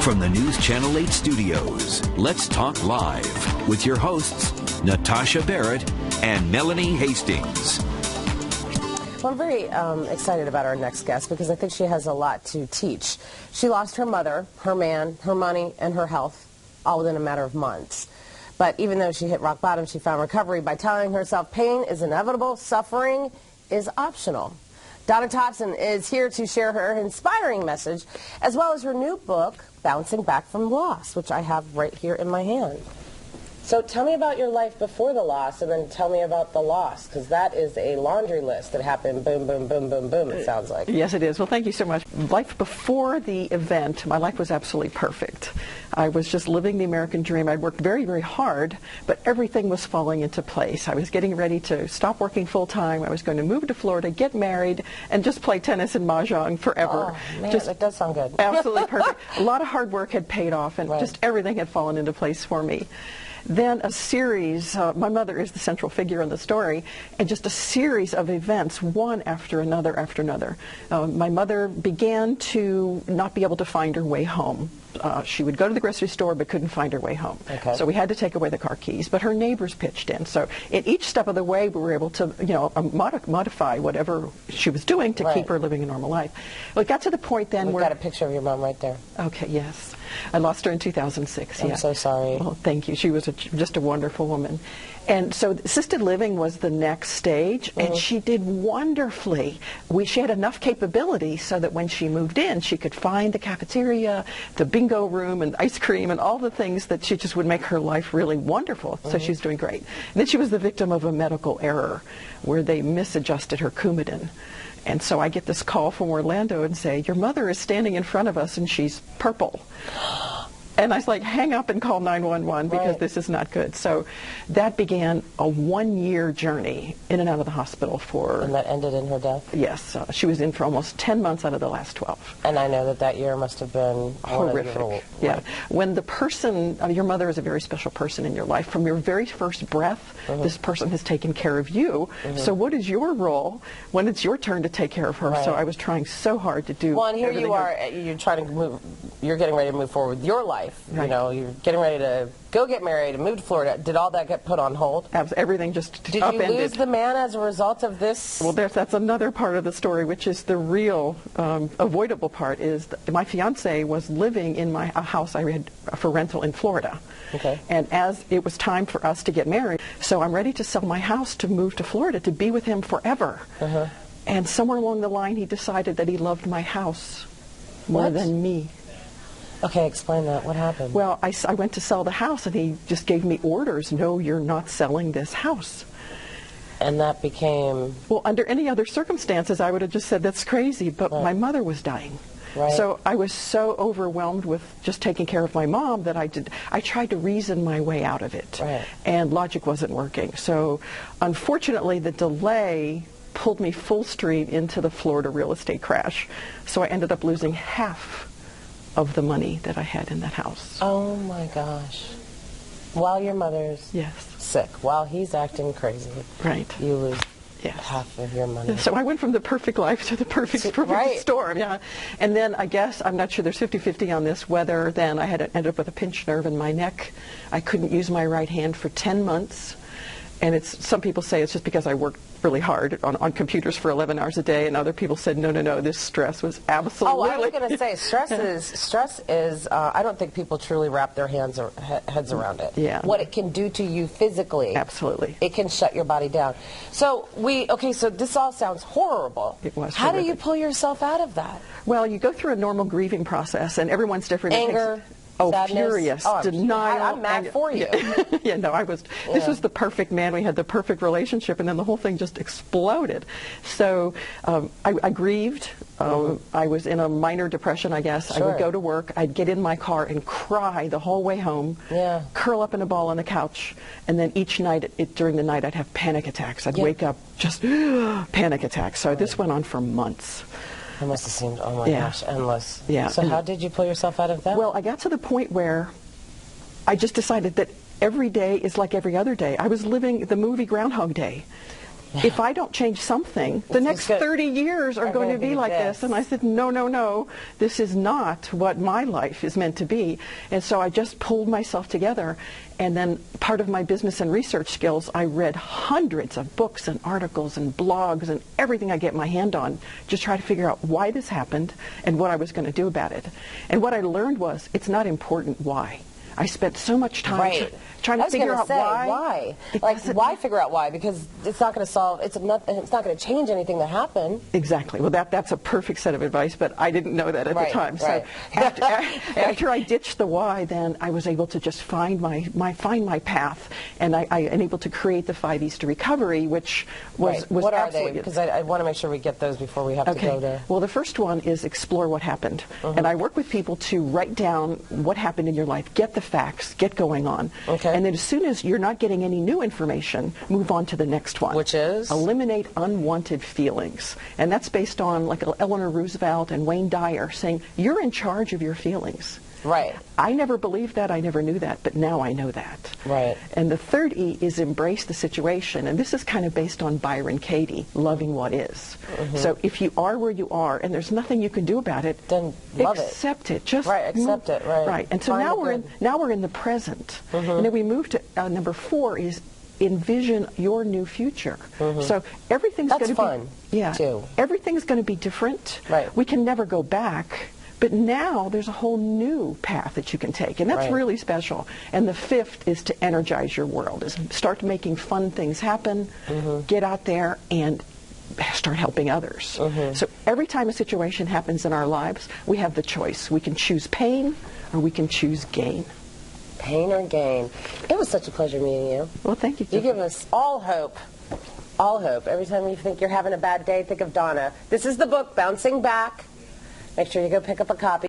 From the News Channel 8 studios, let's talk live with your hosts, Natasha Barrett and Melanie Hastings. Well, I'm very excited about our next guest because I think she has a lot to teach. She lost her mother, her man, her money, and her health all within a matter of months. But even though she hit rock bottom, she found recovery by telling herself pain is inevitable, suffering is optional. Donna Thompson is here to share her inspiring message, as well as her new book, Bouncing Back from Loss, which I have right here in my hand. So tell me about your life before the loss, and then tell me about the loss, because that is a laundry list that happened boom, boom, boom, boom, boom, it sounds like. Yes, it is. Well, thank you so much. Life before the event, my life was absolutely perfect. I was just living the American dream. I worked very, very hard, but everything was falling into place. I was getting ready to stop working full-time. I was going to move to Florida, get married, and just play tennis and mahjong forever. Oh, man, just that does sound good. Absolutely perfect. A lot of hard work had paid off, and just everything had fallen into place for me. Then a series, my mother is the central figure in the story, and just a series of events, one after another after another. My mother began to not be able to find her way home. She would go to the grocery store but couldn't find her way home. Okay. So we had to take away the car keys, but her neighbors pitched in. So in each step of the way, we were able to, modify whatever she was doing to keep her living a normal life. Well, it got to the point then We've where... got a picture of your mom right there. Okay, yes. I lost her in 2006. I'm so sorry. Well, thank you. She was just a wonderful woman. And so assisted living was the next stage, and she did wonderfully. She had enough capability so that when she moved in, she could find the cafeteria, the bingo room, and ice cream, and all the things that she just would make her life really wonderful. So she was doing great. And then she was the victim of a medical error where they misadjusted her Coumadin. And so I get this call from Orlando and say, your mother is standing in front of us and she's purple. And I was like, hang up and call 911 because this is not good. So that began a 1-year journey in and out of the hospital for... And that ended in her death? Yes. She was in for almost 10 months out of the last 12. And I know that year must have been horrific. Yeah. When the person, your mother is a very special person in your life. From your very first breath, this person has taken care of you. So what is your role when it's your turn to take care of her? So I was trying so hard to do... Well, and here you are, you're trying to move, you're getting ready to move forward with your life. You know, you're getting ready to go get married and move to Florida. Did all that get put on hold? Everything just upended. Did you lose the man as a result of this? Well, that's another part of the story, which is the real avoidable part. Is my fiance was living in a house I had for rental in Florida. Okay. And as it was time for us to get married, so I'm ready to sell my house to move to Florida to be with him forever. And somewhere along the line, he decided that he loved my house more than me. Okay, explain that. What happened? Well, I went to sell the house, and he just gave me orders. No, you're not selling this house. And that became... Well, under any other circumstances, I would have just said, that's crazy, but my mother was dying. So I was so overwhelmed with just taking care of my mom that I tried to reason my way out of it. And logic wasn't working. So unfortunately, the delay pulled me full stream into the Florida real estate crash. So I ended up losing half of the money that I had in that house. Oh my gosh. While your mother's sick, while he's acting crazy, you lose half of your money. So I went from the perfect life to the perfect storm. Yeah. And then I guess, I'm not sure, there's 50-50 on this, whether then I had ended up with a pinched nerve in my neck. I couldn't use my right hand for 10 months. And some people say it's just because I worked really hard on computers for 11 hours a day, and other people said, no, this stress was absolutely... Oh, I was going to say, stress is, I don't think people truly wrap their heads around it. Yeah. What it can do to you physically. Absolutely. It can shut your body down. So so this all sounds horrible. It was How do you pull yourself out of that? Well, you go through a normal grieving process, and everyone's different. Anger. Sadness. Furious, denial. I'm mad for you. This was the perfect man. We had the perfect relationship, and then the whole thing just exploded. So I grieved. I was in a minor depression, I guess. I would go to work. I'd get in my car and cry the whole way home, curl up in a ball on the couch, and then each night, during the night, I'd have panic attacks. I'd wake up just panic attacks. So this went on for months. It must have seemed, oh my gosh, endless. Yeah. So how did you pull yourself out of that? Well, I got to the point where I just decided that every day is like every other day. I was living the movie Groundhog Day. if I don't change something, the next 30 years are going to be like this. And I said, no, no, no, this is not what my life is meant to be. And so I just pulled myself together. And then part of my business and research skills, I read hundreds of books and articles and blogs and everything I get my hand on, just try to figure out why this happened and what I was going to do about it. And what I learned was, it's not important why. I spent so much time trying to figure out why. Like, why figure out why? Because it's not going to solve, it's not going to change anything that happened. Exactly. Well, that's a perfect set of advice, but I didn't know that at the time. So after I ditched the why, then I was able to just find my path, and I'm able to create the 5 E's to recovery, which was what are absolutely they? Because I want to make sure we get those before we have to go to... Well, the first one is explore what happened. And I work with people to write down what happened in your life, get the facts, get going on. And then as soon as you're not getting any new information, move on to the next one. Which is? Eliminate unwanted feelings. And that's based on like Eleanor Roosevelt and Wayne Dyer saying, you're in charge of your feelings. Right. I never believed that, I never knew that, but now I know that. Right. And the third E is embrace the situation, and this is kind of based on Byron Katie, loving what is. So if you are where you are and there's nothing you can do about it, then love accept it. Just accept it. Right. And so now we're in the present. And then we move to number 4 is envision your new future. So everything's going to be fun. Too. Everything's going to be different. Right. We can never go back. But now there's a whole new path that you can take, and that's really special. And the 5th is to energize your world, is start making fun things happen, get out there and start helping others. So every time a situation happens in our lives, we have the choice. We can choose pain or we can choose gain. Pain or gain. It was such a pleasure meeting you. Well, thank you. You give us all hope. All hope. Every time you think you're having a bad day, think of Donna. This is the book, Bouncing Back. Make sure you go pick up a copy.